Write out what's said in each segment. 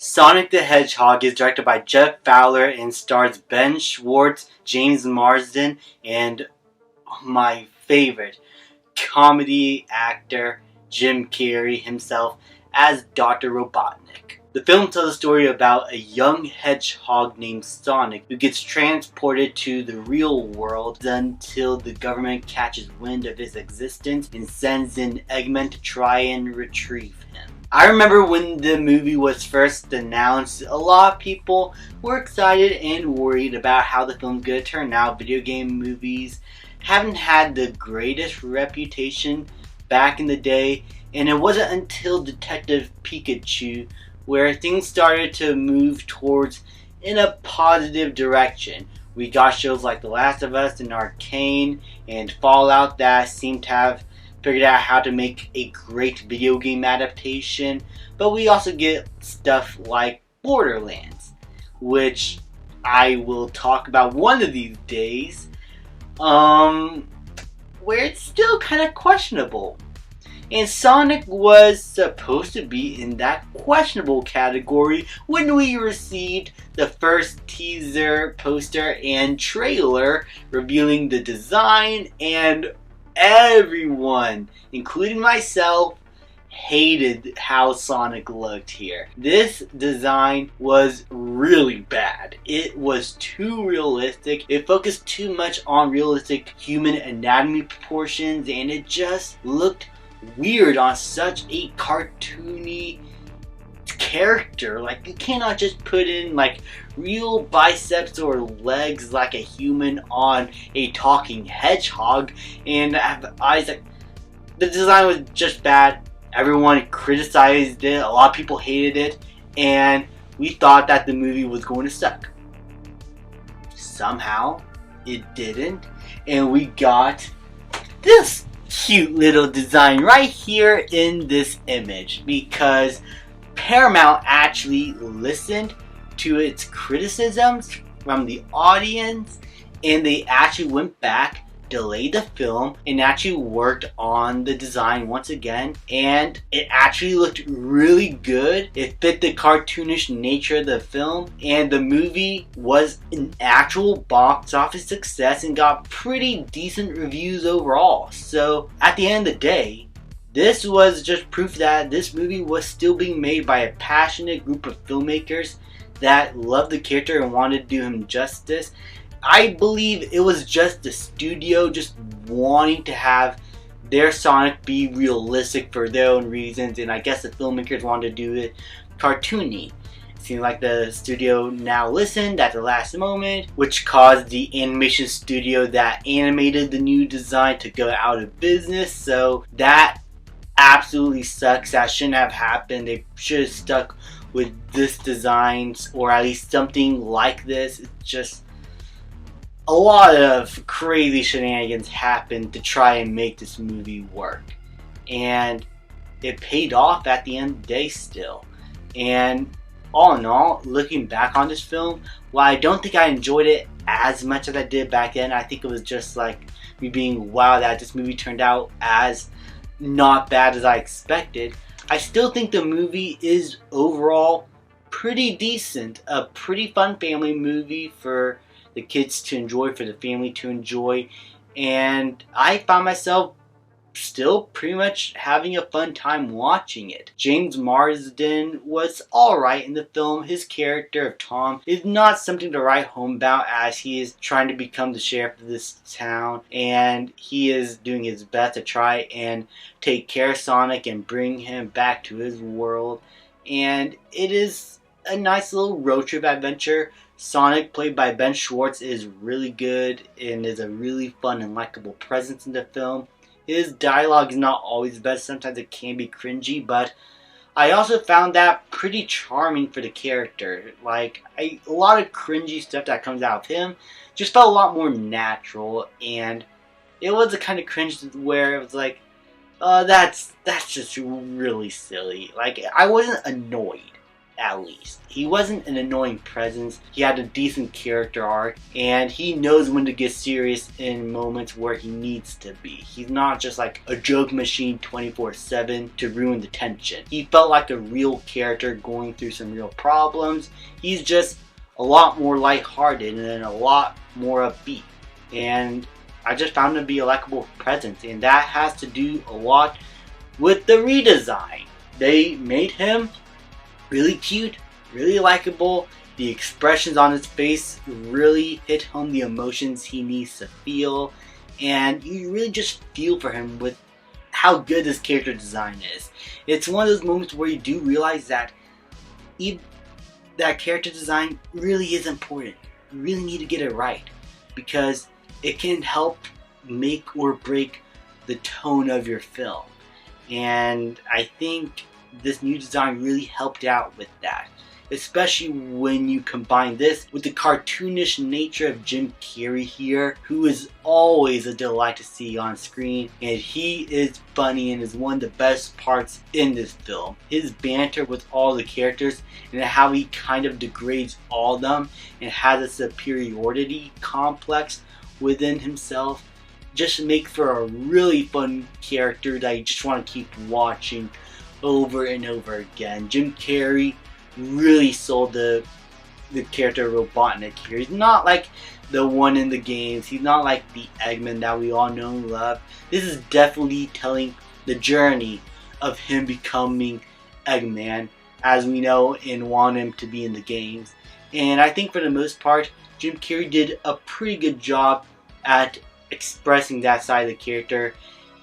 Sonic the Hedgehog is directed by Jeff Fowler and stars Ben Schwartz, James Marsden, and my favorite comedy actor, Jim Carrey himself, as Dr. Robotnik. The film tells a story about a young hedgehog named Sonic who gets transported to the real world until the government catches wind of his existence and sends in Eggman to try and retrieve him. I remember when the movie was first announced, a lot of people were excited and worried about how the film's going to turn out. Video game movies haven't had the greatest reputation back in the day, and it wasn't until Detective Pikachu where things started to move towards in a positive direction. We got shows like The Last of Us and Arcane and Fallout that seemed to have figured out how to make a great video game adaptation, but we also get stuff like Borderlands, which I will talk about one of these days, where it's still kind of questionable. And Sonic was supposed to be in that questionable category when we received the first teaser, poster, and trailer revealing the design, and everyone, including myself, hated how Sonic looked here. This design was really bad. It was too realistic. It focused too much on realistic human anatomy proportions, and it just looked weird on such a cartoony character. Like, you cannot just put in like real biceps or legs like a human on a talking hedgehog and have eyes. Like, the design was just bad. Everyone criticized it. A lot of people hated it, and we thought that the movie was going to suck. Somehow it didn't, and we got this cute little design right here in this image, because Paramount actually listened to its criticisms from the audience, and they actually went back, delayed the film, and actually worked on the design once again, and it actually looked really good. It fit the cartoonish nature of the film, and the movie was an actual box office success and got pretty decent reviews overall. So at the end of the day, this was just proof that this movie was still being made by a passionate group of filmmakers that loved the character and wanted to do him justice. I believe it was just the studio just wanting to have their Sonic be realistic for their own reasons, and I guess the filmmakers wanted to do it cartoony. It seemed like the studio now listened at the last moment, which caused the animation studio that animated the new design to go out of business. So that absolutely sucks. That shouldn't have happened. They should have stuck with this design, or at least something like this. It's just a lot of crazy shenanigans happened to try and make this movie work, and it paid off at the end of the day still. And all in all, looking back on this film, while I don't think I enjoyed it as much as I did back then, I think it was just like me being wow that this movie turned out as not bad as I expected. I still think the movie is overall pretty decent, a pretty fun family movie for the kids to enjoy, for the family to enjoy, and I found myself still pretty much having a fun time watching it. James Marsden was alright in the film. His character of Tom is not something to write home about, as he is trying to become the sheriff of this town, and he is doing his best to try and take care of Sonic and bring him back to his world, and it is a nice little road trip adventure. Sonic, played by Ben Schwartz, is really good and is a really fun and likable presence in the film. His dialogue is not always the best. Sometimes it can be cringy, but I also found that pretty charming for the character. Like, a lot of cringy stuff that comes out of him just felt a lot more natural, and it was the kind of cringe where it was like, that's just really silly. Like, I wasn't annoyed at least. He wasn't an annoying presence. He had a decent character arc, and he knows when to get serious in moments where he needs to be. He's not just like a joke machine 24/7 to ruin the tension. He felt like a real character going through some real problems. He's just a lot more lighthearted and a lot more upbeat. And I just found him to be a likable presence, and that has to do a lot with the redesign. They made him really cute, really likable. The expressions on his face really hit home the emotions he needs to feel, and you really just feel for him with how good this character design is. It's one of those moments where you do realize that that character design really is important. You really need to get it right, because it can help make or break the tone of your film. And I think this new design really helped out with that, especially when you combine this with the cartoonish nature of Jim Carrey here, who is always a delight to see on screen, and he is funny and is one of the best parts in this film. His banter with all the characters and how he kind of degrades all of them and has a superiority complex within himself just make for a really fun character that you just want to keep watching over and over again. Jim Carrey really sold the character Robotnik here. He's not like the one in the games. He's not like the Eggman that we all know and love. This is definitely telling the journey of him becoming Eggman as we know and want him to be in the games. And I think for the most part, Jim Carrey did a pretty good job at expressing that side of the character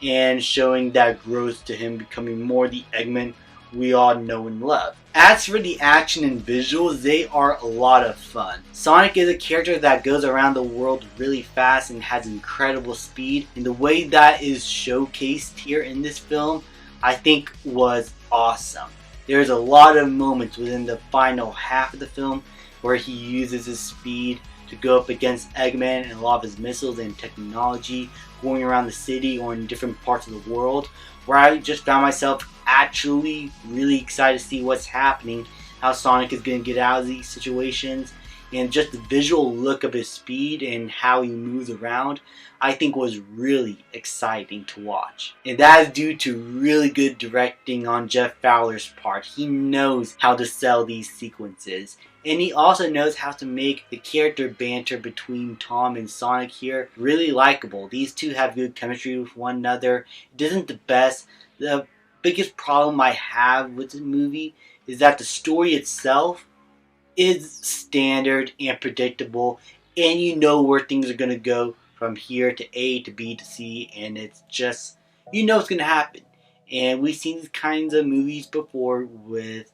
and showing that growth to him becoming more the Eggman we all know and love. As for the action and visuals, they are a lot of fun. Sonic is a character that goes around the world really fast and has incredible speed, and the way that is showcased here in this film I think was awesome. There's a lot of moments within the final half of the film where he uses his speed to go up against Eggman and a lot of his missiles and technology going around the city or in different parts of the world, where I just found myself actually really excited to see what's happening, how Sonic is going to get out of these situations, and just the visual look of his speed and how he moves around I think was really exciting to watch. And that is due to really good directing on Jeff Fowler's part. He knows how to sell these sequences. And he also knows how to make the character banter between Tom and Sonic here really likable. These two have good chemistry with one another. It isn't the best. The biggest problem I have with the movie is that the story itself is standard and predictable, and you know where things are going to go from here to A to B to C, and it's just, you know it's going to happen. And we've seen these kinds of movies before with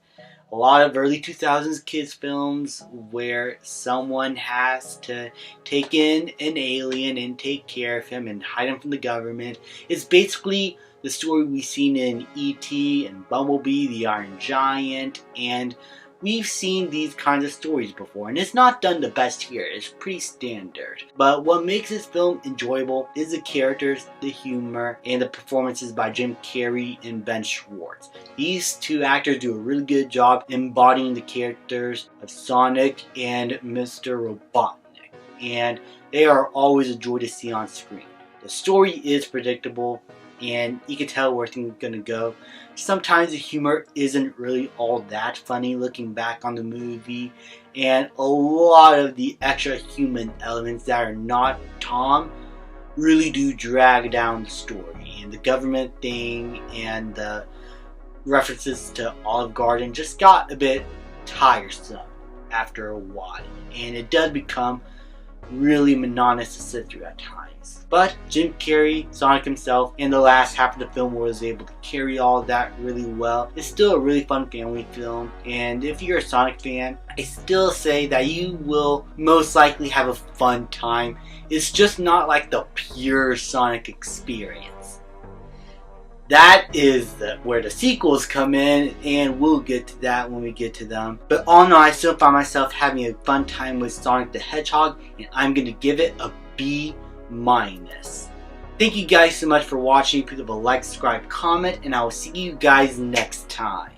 a lot of early 2000s kids films where someone has to take in an alien and take care of him and hide him from the government. It's basically the story we've seen in E.T. and Bumblebee, the Iron Giant, and we've seen these kinds of stories before, and it's not done the best here. It's pretty standard. But what makes this film enjoyable is the characters, the humor, and the performances by Jim Carrey and Ben Schwartz. These two actors do a really good job embodying the characters of Sonic and Mr. Robotnik, and they are always a joy to see on screen. The story is predictable, and you can tell where things are going to go. Sometimes the humor isn't really all that funny looking back on the movie, and a lot of the extra human elements that are not Tom really do drag down the story. And the government thing and the references to Olive Garden just got a bit tiresome after a while, and it does become really monotonous to sit through at times. But Jim Carrey, Sonic himself, in the last half of the film was able to carry all of that really well. It's still a really fun family film, and if you're a Sonic fan, I still say that you will most likely have a fun time. It's just not like the pure Sonic experience. That is where the sequels come in, and we'll get to that when we get to them. But all in all, I still find myself having a fun time with Sonic the Hedgehog, and I'm going to give it a B-. Thank you guys so much for watching. Please leave a like, subscribe, comment, and I will see you guys next time.